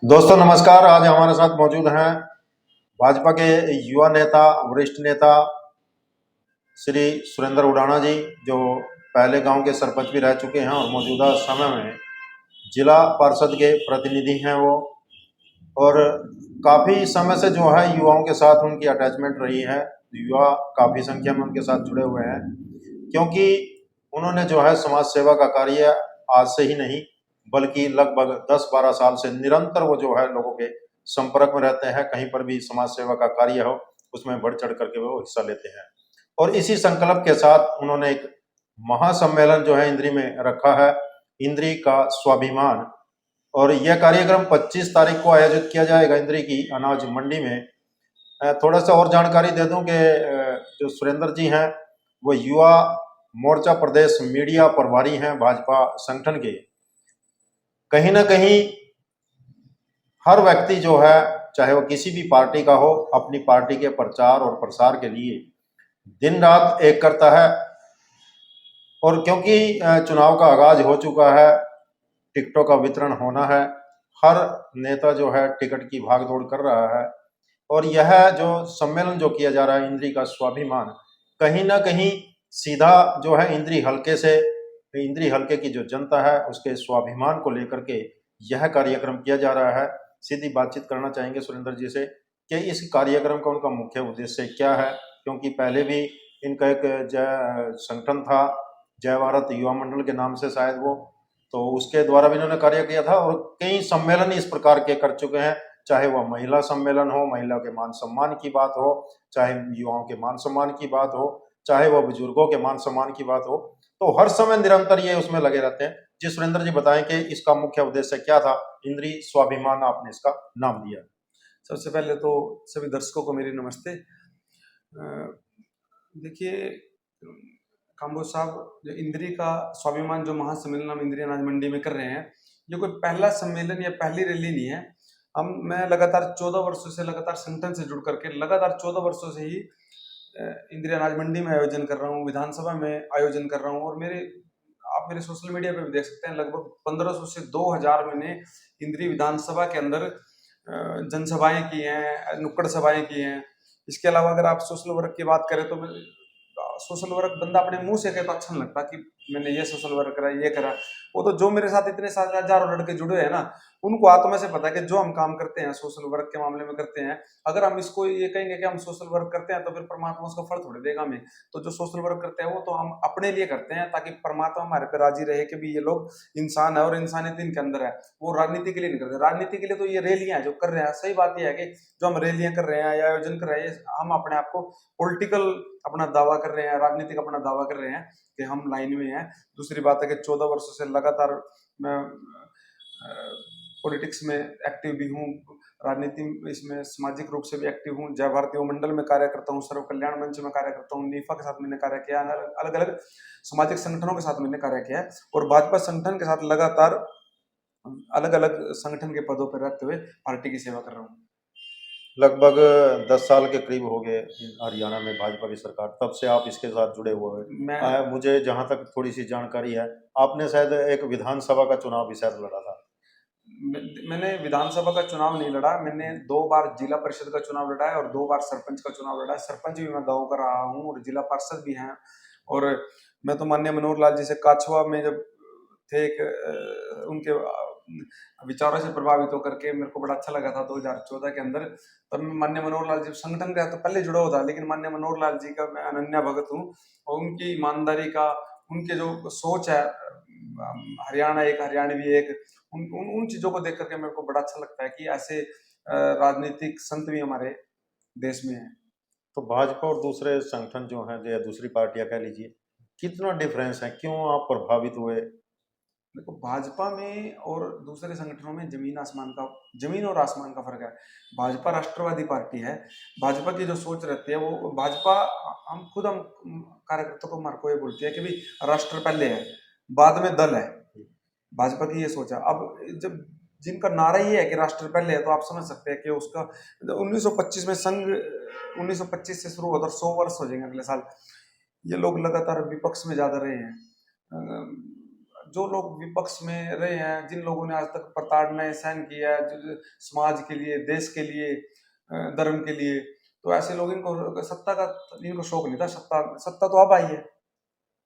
दोस्तों नमस्कार। आज हमारे साथ मौजूद हैं भाजपा के युवा नेता, वरिष्ठ नेता श्री सुरेंद्र उडाना जी, जो पहले गांव के सरपंच भी रह चुके हैं और मौजूदा समय में जिला पार्षद के प्रतिनिधि हैं वो। और काफ़ी समय से जो है युवाओं के साथ उनकी अटैचमेंट रही है। युवा काफ़ी संख्या में उनके साथ जुड़े हुए हैं, क्योंकि उन्होंने जो है समाज सेवा का कार्य आज से ही नहीं बल्कि लगभग 10-12 साल से निरंतर वो जो है लोगों के संपर्क में रहते हैं। कहीं पर भी समाज सेवा का कार्य हो उसमें बढ़ चढ़ करके वो हिस्सा लेते हैं। और इसी संकल्प के साथ उन्होंने एक महासम्मेलन जो है इंद्री में रखा है, इंद्री का स्वाभिमान। और यह कार्यक्रम 25 तारीख को आयोजित किया जाएगा इंद्री की अनाज मंडी में। थोड़ा सा और जानकारी दे दूं कि जो सुरेंद्र जी हैं वो युवा मोर्चा प्रदेश मीडिया प्रभारी हैं भाजपा संगठन के। कहीं ना कहीं हर व्यक्ति जो है, चाहे वो किसी भी पार्टी का हो, अपनी पार्टी के प्रचार और प्रसार के लिए दिन रात एक करता है। और क्योंकि चुनाव का आगाज हो चुका है, टिकटों का वितरण होना है, हर नेता जो है टिकट की भागदौड़ कर रहा है। और यह जो सम्मेलन जो किया जा रहा है इंद्री का स्वाभिमान, कहीं ना कहीं सीधा जो है इंद्री हल्के से, इंद्री हल्के की जो जनता है उसके स्वाभिमान को लेकर के यह कार्यक्रम किया जा रहा है। सीधी बातचीत करना चाहेंगे सुरेंद्र जी से कि इस कार्यक्रम का उनका मुख्य उद्देश्य क्या है, क्योंकि पहले भी इनका एक संगठन था, जय भारत युवा मंडल के नाम से शायद वो, तो उसके द्वारा भी इन्होंने कार्य किया था। और कई सम्मेलन इस प्रकार के कर चुके हैं, चाहे वह महिला सम्मेलन हो, महिला के मान सम्मान की बात हो, चाहे युवाओं के मान सम्मान की बात हो, चाहे वह बुजुर्गों के मान सम्मान की बात हो, तो हर समय निरंतर ये उसमें लगे रहते हैं। जी सुरेंद्र जी बताएं कि इसका मुख्य उद्देश्य क्या था, इंद्री स्वाभिमान आपने इसका नाम दिया। सबसे पहले तो सभी दर्शकों को मेरी नमस्ते। देखिए काम्बोज साहब, जो इंद्री का स्वाभिमान जो महासम्मेलन हम इंद्री अनाज मंडी में कर रहे हैं, ये कोई पहला सम्मेलन या पहली रैली नहीं है। मैं लगातार 14 वर्षों से लगातार संगठन से जुड़ करके लगातार 14 वर्षों से ही इंद्री अनाज मंडी में आयोजन कर रहा हूँ, विधानसभा में आयोजन कर रहा हूँ। और आप मेरे सोशल मीडिया पे भी देख सकते हैं, लगभग 1500 से 2000 मैंने इंद्री विधानसभा के अंदर जनसभाएं की हैं, नुक्कड़ सभाएं की हैं। इसके अलावा अगर आप सोशल वर्क की बात करें तो सोशल वर्क बंदा अपने मुंह से कहे तो अच्छा नहीं लगता कि मैंने ये सोशल वर्क करा, ये करा। वो तो जो मेरे साथ इतने सारे हजारों लड़के जुड़े हैं ना, उनको आत्मा से पता है कि जो हम काम करते हैं सोशल वर्क के मामले में करते हैं, अगर हम इसको ये कहेंगे कि हम सोशल वर्क करते हैं तो फिर परमात्मा उसका फल थोड़ी देगा हमें। तो जो सोशल वर्क करते हैं वो तो हम अपने लिए करते हैं, ताकि परमात्मा हमारे पे राजी रहे कि भी ये लोग इंसान है और इंसानियत इनके अंदर है। वो राजनीति के लिए नहीं करते। राजनीति के लिए तो ये रैलियां जो कर रहे हैं, सही बात यह है कि जो हम रैलियां कर रहे हैं या आयोजन कर रहे हैं, हम अपने आप को पॉलिटिकल अपना दावा कर रहे हैं, राजनीतिक अपना दावा कर रहे हैं कि हम लाइन में हैं। दूसरी बात है कि 14 वर्षों से लगातार मैं पॉलिटिक्स में एक्टिव भी हूँ, राजनीति इसमें सामाजिक रूप से भी एक्टिव हूँ। जय भारत युवा मंडल में कार्य करता हूँ, सर्व कल्याण मंच में कार्य करता हूँ, नीफा के साथ मैंने कार्य किया, अलग अलग सामाजिक संगठनों के साथ मैंने कार्य किया है। और भाजपा संगठन के साथ लगातार अलग अलग संगठन के पदों पर रहते हुए पार्टी की सेवा कर रहा हूँ। लगभग 10 साल के करीब हो गए हरियाणा में भाजपा की सरकार, तब से आप इसके साथ जुड़े हुए हैं। मुझे जहां तक थोड़ी सी जानकारी है, आपने शायद एक विधानसभा का चुनाव भी शायद लड़ा था। मैंने विधानसभा का चुनाव नहीं लड़ा, मैंने 2 बार जिला परिषद का चुनाव लड़ा है और 2 बार सरपंच का चुनाव लड़ा है। सरपंच भी मैं गाँव का रहा हूँ और जिला पार्षद भी हैं। और मैं तो माननीय मनोहर लाल जी से काछवा में जब थे, उनके विचारों से प्रभावित होकर के मेरे को बड़ा अच्छा लगा था 2014 के अंदर। तब मैं माननीय मनोहर लाल जी संगठन का तो पहले जुड़ा हुआ था, लेकिन माननीय मनोहर लाल जी का मैं अनन्या भगत हूँ। और उनकी ईमानदारी का, उनके जो सोच है, हरियाणा एक हरियाणवी एक, उन उन उन चीजों को देख करके मेरे को बड़ा अच्छा लगता है कि ऐसे राजनीतिक संत भी हमारे देश में हैं। तो भाजपा और दूसरे संगठन जो हैं या दूसरी पार्टियां कह लीजिए, कितना डिफरेंस है, क्यों आप प्रभावित हुए? देखो, भाजपा में और दूसरे संगठनों में जमीन और आसमान का फर्क है। भाजपा राष्ट्रवादी पार्टी है। भाजपा की जो सोच रहती है वो भाजपा, हम कार्यकर्ता को हमारे को ये बोलती है कि भाई राष्ट्र पहले है, बाद में दल है। भाजपा की ये सोच है। अब जब जिनका नारा ये है कि राष्ट्र पहले है, तो आप समझ सकते हैं कि उसका 1925 में संघ 1925 से शुरू होता, 100 वर्ष हो जाएंगे अगले साल। ये लोग लगातार विपक्ष में ज्यादा रहे हैं। जो लोग विपक्ष में रहे हैं, जिन लोगों ने आज तक प्रताड़नाएं सहन किया है, जो समाज के लिए, देश के लिए, धर्म के लिए, तो ऐसे लोग, इनको सत्ता का इनको शौक नहीं था। सत्ता सत्ता तो अब आई है,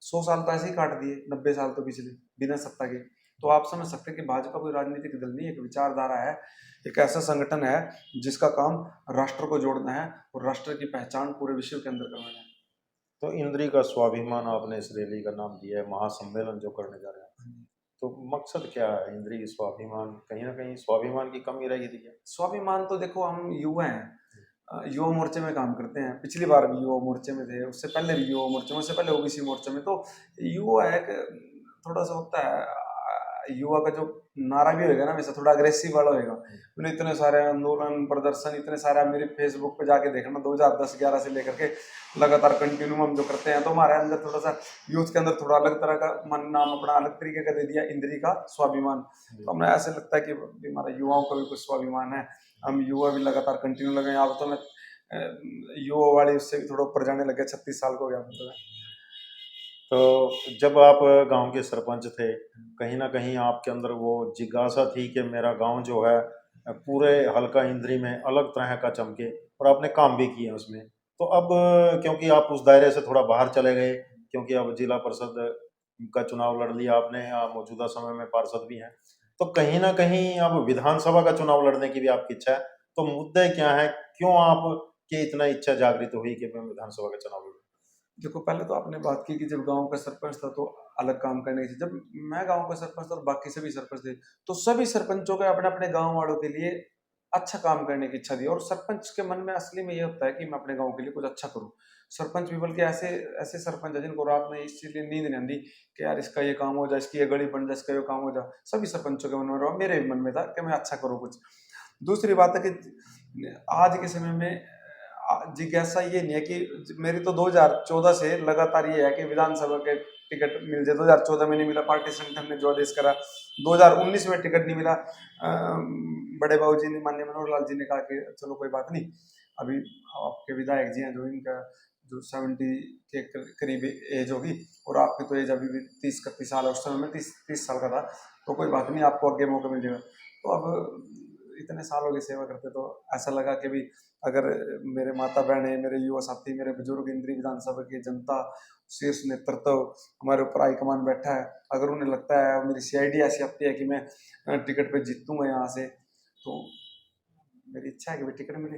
100 साल तो ऐसे ही काट दिए, 90 साल तो पिछले बिना सत्ता के। तो आप समझ सकते हैं कि भाजपा कोई राजनीतिक दल नहीं, एक विचारधारा है, एक ऐसा संगठन है जिसका काम राष्ट्र को जोड़ना है और राष्ट्र की पहचान पूरे विश्व के अंदर करवाना है। तो इंद्री का स्वाभिमान आपने इस रैली का नाम दिया है, महासम्मेलन जो करने जा रहे हैं, तो मकसद क्या है? इंद्री की स्वाभिमान, कहीं ना कहीं स्वाभिमान की कमी रह गई थी क्या? स्वाभिमान तो देखो, हम युवा हैं, युवा मोर्चे में काम करते हैं, पिछली बार भी युवा मोर्चे में थे, उससे पहले भी युवा मोर्चे में, उससे पहले ओबीसी मोर्चे में। तो युवा एक थोड़ा सा होता है, युवा का जो नारा भी होगा ना, वैसे थोड़ा अग्रेसिव वाला होगा। मैंने इतने सारे आंदोलन, प्रदर्शन, इतने सारे, मेरे फेसबुक पे जाके देखना, 2010-11 से लेकर के लगातार कंटिन्यू हम जो करते हैं, तो हमारे अंदर थोड़ा सा यूथ के अंदर थोड़ा अलग तरह का मन, नाम अपना अलग तरीके का दे दिया, इंद्री का स्वाभिमान। तो हमें ऐसे लगता है कि हमारे युवाओं का भी कुछ स्वाभिमान है, हम युवा भी लगातार कंटिन्यू लगे। अब तो मैं युवा वाले उससे भी थोड़ा ऊपर जाने लगे, 36 साल को हो गया मतलब। तो जब आप गांव के सरपंच थे, कहीं ना कहीं आपके अंदर वो जिज्ञासा थी कि मेरा गांव जो है पूरे हल्का इंद्री में अलग तरह का चमके, और आपने काम भी किए उसमें। तो अब क्योंकि आप उस दायरे से थोड़ा बाहर चले गए, क्योंकि अब जिला परिषद का चुनाव लड़ लिया आपने, आप मौजूदा समय में पार्षद भी हैं, तो कहीं ना कहीं अब विधानसभा का चुनाव लड़ने की भी आपकी इच्छा है। तो मुद्दे क्या है, क्यों आपकी इतना इच्छा जागृत हुई कि मैं विधानसभा का चुनाव लड़ूं? देखो, पहले तो आपने बात की कि जब गांव का सरपंच था तो अलग काम करने की थी। जब मैं गांव का सरपंच था और बाकी सभी सरपंच थे, तो सभी सरपंचों के अपने अपने गांव वालों के लिए अच्छा काम करने की इच्छा थी। और सरपंच के मन में असली में ये होता है कि मैं अपने गांव के लिए कुछ अच्छा करूं। सरपंच भी बल्कि ऐसे ऐसे सरपंच है जिनको रात में इसलिए नींद नहीं आती कि यार इसका ये काम हो जाए, इसकी ये गली बन जाए, इसका ये काम हो जाए। सभी सरपंचों के मन में रहा, मेरे भी मन में था कि मैं अच्छा करूँ कुछ। दूसरी बात है कि आज के समय में जिज्ञासा ये नहीं है कि मेरी तो 2014 से लगातार ये है कि विधानसभा के टिकट मिल जाए। 2014 में नहीं मिला, पार्टी संगठन ने जो आदेश करा। 2019 में टिकट नहीं मिला, बड़े बाबू जी ने, माननीय मनोहर लाल जी ने कहा कि चलो कोई बात नहीं, अभी आपके विधायक जी हैं जो, इनका जो 70 के करीब एज होगी, और आपकी तो एज अभी भी 30-31 साल है, उस समय में 30 साल का था, तो कोई बात नहीं, आपको आगे मौका मिल जाएगा। तो अब इतने सालों की सेवा करते तो ऐसा लगा कि भी अगर मेरे माता बहने, मेरे युवा साथी, मेरे बुजुर्ग, इंद्री विधानसभा की जनता, शीर्ष नेतृत्व, हमारे ऊपर हाईकमान बैठा है, अगर उन्हें लगता है, मेरी सीआईडी ऐसी आती है कि मैं टिकट पे जीतूंगा यहाँ से, तो मेरी इच्छा है कि भाई टिकट मिले।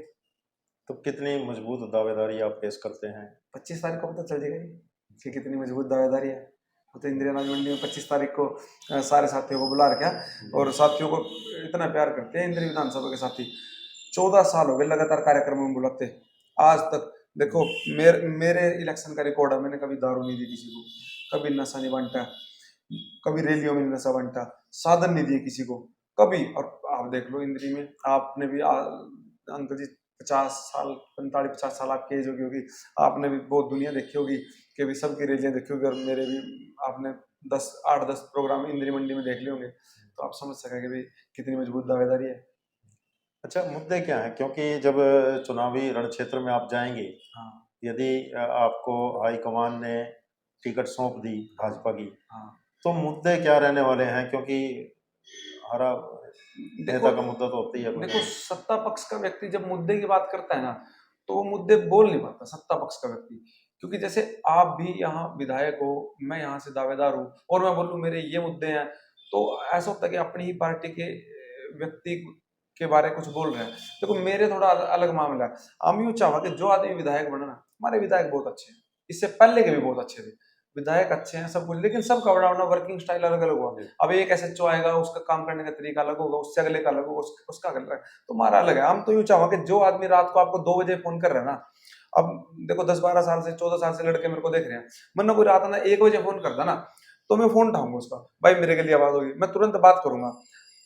तो कितनी मजबूत दावेदारी आप पेश करते हैं? 25 तारीख को पता चल जाएगा कि कितनी मजबूत दावेदारी है। वो तो इंदिरा अनाज मंडी में 25 तारीख को सारे साथियों को बुला रखा, और साथियों को इतना प्यार करते हैं इंदिरा विधानसभा के साथी। 14 साल हो गए लगातार कार्यक्रम में बुलाते, आज तक देखो मेरे इलेक्शन का रिकॉर्ड है, मैंने कभी दारू नहीं दी किसी को, कभी नशा नहीं बांटा, कभी रैलियों में नशा बांटा, साधन नहीं दिए किसी को कभी। और आप देख लो इंद्री में, आपने भी अंकल जी 50 साल, 45-50 साल आपकी एज होगी, आपने भी बहुत दुनिया देखी होगी कि भी सबकी रैलियां देखी होगी, और मेरे भी आपने 8-10 प्रोग्राम इंदिरी मंडी में देख लिए होंगे, तो आप समझ सकेंगे भी कितनी मजबूत दावेदारी है। अच्छा, मुद्दे क्या हैं? क्योंकि जब चुनावी रण क्षेत्र में आप जाएंगे, हाँ, यदि आपको हाईकमान ने टिकट सौंप दी भाजपा की, हाँ। तो मुद्दे क्या रहने वाले हैं? क्योंकि हरा देखो नेता का मुद्दा तो होता ही है कोई ना देखो, कोई। सत्ता पक्ष का व्यक्ति जब मुद्दे की बात करता है ना, तो वो मुद्दे बोल नहीं पाता सत्ता पक्ष का व्यक्ति। क्योंकि जैसे आप भी यहाँ विधायक हो, मैं यहाँ से दावेदार हूँ, और मैं बोलूँ मेरे ये मुद्दे हैं, तो ऐसा होता है कि अपनी ही पार्टी के व्यक्ति के बारे में कुछ बोल रहे हैं। देखो, मेरे थोड़ा अलग मामला है। हम यूँ चाहा कि जो आदमी विधायक बना ना, हमारे विधायक बहुत अच्छे हैं, इससे पहले के भी बहुत अच्छे थे, विधायक अच्छे हैं सब कुछ, लेकिन सबका बड़ा अपना वर्किंग स्टाइल अलग अलग हुआ। अब एक एसएचओ आएगा, उसका काम करने का तरीका अलग होगा, उससे अगले का अलग होगा, उसका अलग है, तो हमारा अलग है। हम तो यूँ चाहो कि जो आदमी रात को आपको 2 बजे फोन कर रहा है ना, अब देखो 10-12 साल से, 14 साल से लड़के मेरे को देख रहे हैं, वरना कोई रात ना 1 बजे फोन करता ना, तो मैं फोन उठाऊंगा उसका, भाई मेरे के लिए आवाज होगी, मैं तुरंत बात करूंगा।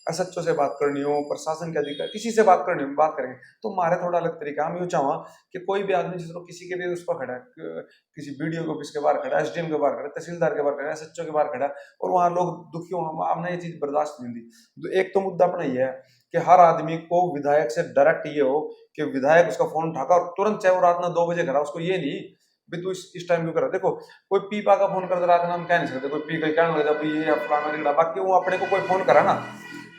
एसएचओ से बात करनी हो, प्रशासन के अधिकारी, किसी से बात करनी हो, बात करेंगे। तो हमारे थोड़ा अलग तरीका, हम यूँ चाहो कि कोई भी आदमी जिसको किसी के भी उस पर खड़ा है, किसी बीडीओ ऑफिस के बाहर खड़ा है, एसडीएम के बाहर खड़ा है, तहसीलदार के बाहर खड़ा है, एसएचओ के बाहर खड़ा है, और वहाँ लोग दुखी हो, हमने ये चीज बर्दाश्त नहीं दी। एक तो मुद्दा अपना ये है कि हर आदमी को विधायक से डायरेक्ट ये हो कि विधायक उसका फोन उठाकर और तुरंत, चाहे वो रात में 2 बजे करा, उसको ये नहीं भी तू इस टाइम क्यों कर रहा है? देखो कोई पीपा का फोन कर दे रात में, हम कह नहीं सकते कोई पी का कहने लगा भाई ये फलाना ढिंगड़ा, बाकी वो अपने को कोई फोन करा ना,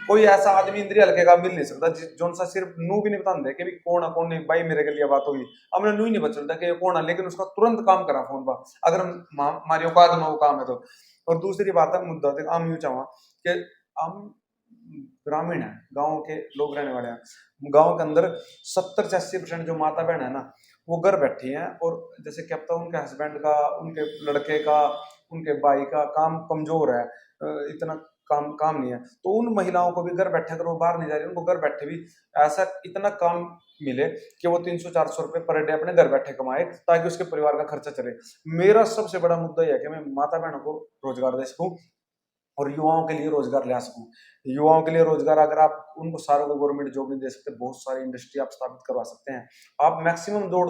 कोई ऐसा आदमी इंद्री हल्के का मिल नहीं सकता जोन सा सिर्फ नू भी नहीं बताते कि भी कौन है कौन नहीं, भाई मेरे के लिए बात होगी, हमने नू ही नहीं पता चलता कि ये कौन है, लेकिन उसका तुरंत काम करा फोन पर, अगर हमारी औकात में वो काम है तो। और दूसरी बात है मुद्दा, देख हम यूं चाहवा कि हम ग्रामीण है, गाँव के लोग रहने वाले हैं, गाँव के अंदर 70 से 80% जो माता बहन है ना वो घर बैठी हैं, और जैसे क्या पता उनके हस्बैंड का, उनके लड़के का, उनके भाई का काम कमजोर है, इतना काम काम नहीं है, तो उन महिलाओं को भी घर बैठे, अगर वो बाहर नहीं जा रही, उनको घर बैठे भी ऐसा इतना काम मिले कि वो 300-400 रुपए पर डे अपने घर बैठे कमाए, ताकि उसके परिवार का खर्चा चले। मेरा सबसे बड़ा मुद्दा यह है कि मैं माता बहनों को रोजगार दे सकूं और युवाओं के लिए रोजगार ला सकूं। युवाओं के लिए रोजगार, अगर आप उनको सारों को गवर्नमेंट जॉब नहीं दे सकते, बहुत सारी इंडस्ट्री आप स्थापित करवा सकते हैं। आप मैक्सिमम दौड़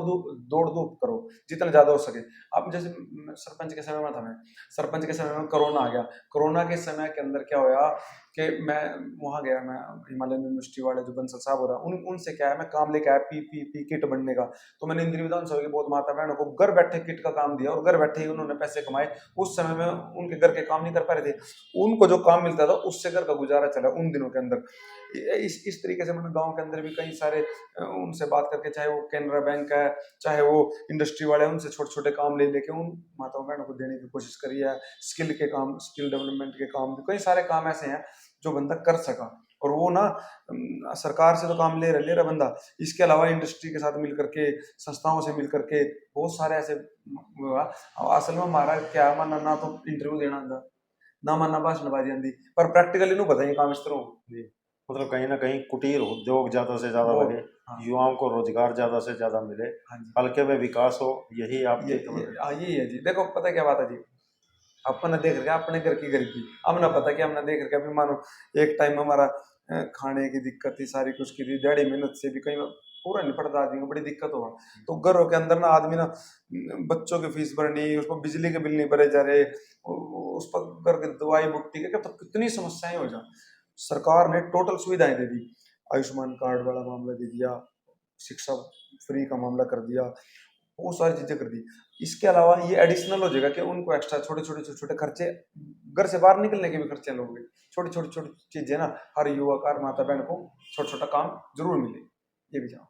धूप करो जितना ज्यादा हो सके। आप जैसे सरपंच के समय में था, मैं सरपंच के समय में कोरोना आ गया, कोरोना के समय के अंदर क्या हुआ कि मैं वहां गया, मैं हिमालयन यूनिवर्सिटी वाले जो बंसल साहब हो रहा है उनसे क्या है, मैं काम लेके आया पी किट बनने का, तो मैंने इंद्री विधानसभा की बहुत माता बहनों को घर बैठे किट का काम दिया, और घर बैठे ही उन्होंने पैसे कमाए। उस समय में उनके घर के काम नहीं कर पा रहे थे, उनको जो काम मिलता था उससे घर का गुजारा चला उन दिनों के अंदर। इस तरीके से मैंने गांव के अंदर भी कई सारे उनसे बात करके, चाहे वो कैनरा बैंक है, चाहे वो इंडस्ट्री वाले हैं, उनसे छोटे छोटे काम ले लेके उन माताओं बहनों को देने की कोशिश करी है। स्किल के काम, स्किल डेवलपमेंट के काम, कई सारे काम ऐसे हैं जो बंदा कर सका, और वो ना सरकार से तो काम ले रहा बंदा, इसके अलावा इंडस्ट्री के साथ मिल करके, संस्थाओं से मिल करके बहुत सारे ऐसे हुआ। असल में हमारा क्या मानना, ना तो इंटरव्यू देना आंदा, ना मानना भाषणबाजी आंदी, पर प्रैक्टिकली नहीं पता ये काम इस तरह हो। जी, मतलब कहीं ना कहीं कुटीर उद्योग ज्यादा से ज्यादा वो लगे, हाँ युवाओं को रोजगार ज्यादा से ज्यादा मिले, हाँ जी, हल्के में विकास हो, यही आपकी यही है जी। देखो पता क्या बात है जी, अपन देख रहे अपने घर की गरीबी, हमने पता कि हमने देख रहे अभी मानो एक टाइम हमारा खाने की दिक्कत थी, सारी कुछ की थी, दिहाड़ी मेहनत से भी कहीं पूरा नहीं पड़ता, आदमी को बड़ी दिक्कत होगा, तो घरों के अंदर ना आदमी ना बच्चों की फीस भरनी, उसको बिजली के बिल नहीं भरे जा रहे, उस पर घर की दवाई बुट्टी के, तो कितनी समस्याएं हो जा। सरकार ने टोटल सुविधाएं दे दी, आयुष्मान कार्ड वाला मामला दे दिया, शिक्षा फ्री का मामला कर दिया, बहुत सारी चीजें कर दी। इसके अलावा ये एडिशनल हो जाएगा कि उनको एक्स्ट्रा छोटे खर्चे, घर से बाहर निकलने के भी खर्चे लोगे, छोटी चीजें ना, हर युवा का, हर माता बहन को छोटा काम जरूर मिले, ये भी चाहूँ।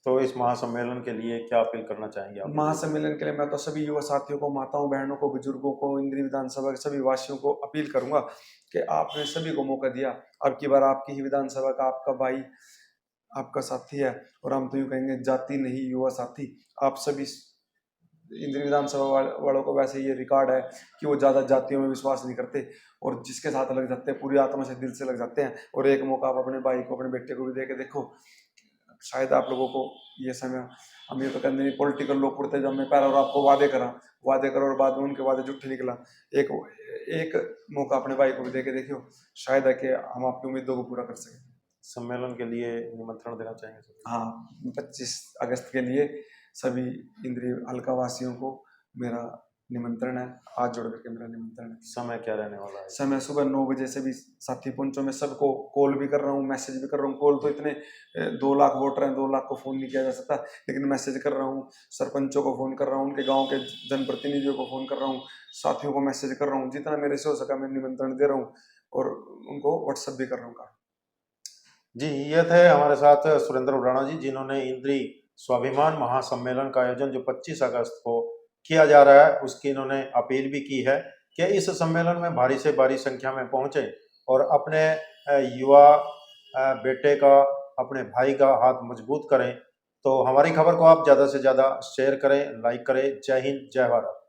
तो इस महासम्मेलन के लिए क्या अपील करना चाहेंगे आप? महासम्मेलन के लिए मैं तो सभी युवा साथियों को, माताओं बहनों को, बुजुर्गों को, इंद्री विधानसभा के सभी वासियों को अपील करूंगा कि आपने सभी को मौका दिया, अब की बार आपकी ही विधानसभा का आपका भाई, आपका साथी है, और हम तो यूं कहेंगे जाति नहीं युवा साथी। आप सभी इंद्री विधानसभा वालों को वैसे ये रिकॉर्ड है कि वो ज्यादा जातियों में विश्वास नहीं करते, और जिसके साथ लग जाते हैं पूरी आत्मा से, दिल से लग जाते हैं। और एक मौका आप अपने भाई को, अपने बेटे को भी दे के देखो, शायद आप लोगों को ये समय, हम ये तो कहते नहीं पॉलिटिकल लोग पुरते जब मैं पैर और आपको वादे करो और बाद में उनके वादे झूठे निकला, एक एक मौका अपने भाई को भी दे के देखियो, शायद है कि हम आपकी उम्मीदों को पूरा कर सकें। सम्मेलन के लिए निमंत्रण देना चाहेंगे सर? हाँ, 25 अगस्त के लिए सभी इंद्री हल्का वासियों को मेरा निमंत्रण है, हाथ जोड़ करके मेरा निमंत्रण है। समय क्या रहने वाला है? समय सुबह 9 बजे से भी साथी पहुंचो, मैं सबको कॉल भी कर रहा हूँ, मैसेज भी कर रहा हूँ। कॉल तो इतने 2 लाख वोटर हैं, 2 लाख को फ़ोन नहीं किया जा सकता, लेकिन मैसेज कर रहा हूँ, सरपंचों को फ़ोन कर रहा हूँ, उनके गाँव के जनप्रतिनिधियों को फ़ोन कर रहा हूँ, साथियों को मैसेज कर रहा हूँ, जितना मेरे से हो सका मैं निमंत्रण दे रहा हूँ, और उनको व्हाट्सअप भी कर रहा हूँ। जी, ये थे हमारे साथ सुरेंद्र उडाणा जी, जिन्होंने इंद्री स्वाभिमान महासम्मेलन का आयोजन जो 25 अगस्त को किया जा रहा है उसकी इन्होंने अपील भी की है कि इस सम्मेलन में भारी से भारी संख्या में पहुंचे और अपने युवा बेटे का, अपने भाई का हाथ मजबूत करें। तो हमारी खबर को आप ज़्यादा से ज़्यादा शेयर करें, लाइक करें। जय हिंद, जय भारत।